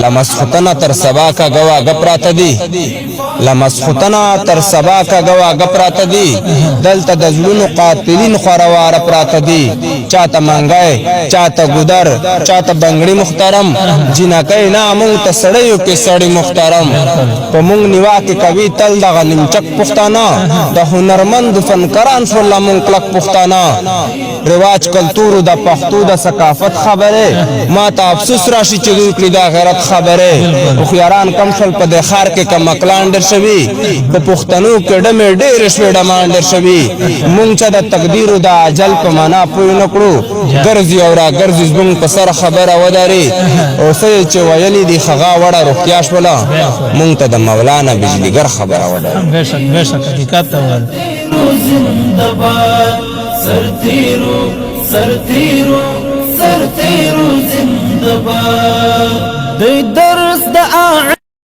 لمسخوتنا تر سبا کا گوا گپرات دی لمسخوتنا تر سبا کا گوا گپرات دی دلتا دزلون قاتلین خوروار پرات دی چاہتا منگائے چاہتا گدر چاہتا بنگڑی محترم جنکی نامون تا سڑیو کے سڑی محترم پا مونگ نوا کے کبھی تل دا غنمچک پختانا دا ہنرمند فنکران سولا مونگ کلک پختانا رواج کلتور دا پختو دا ثقافت خبرے ما تا افسوس راشی چدو کلی دا غیرت خبرے اخیاران کم شل پا دخار کے کم اکلان در شوی پا پختنو کے ڈمی دیر شوی ڈمان در شوی مونگ چا دا تقدیر دا عجل پا منا پوی نکڑو گرزی اورا گرزی زبونگ پا سر خبر وداری او سید چه ویلی دی خغا وڑا رختیاش بلا مونگ تا دا مولانا بجلیگر خبر وداری بے شک حقیقت تا سرتیرو سرتیرو سرتیرو زندباد. دی درس دا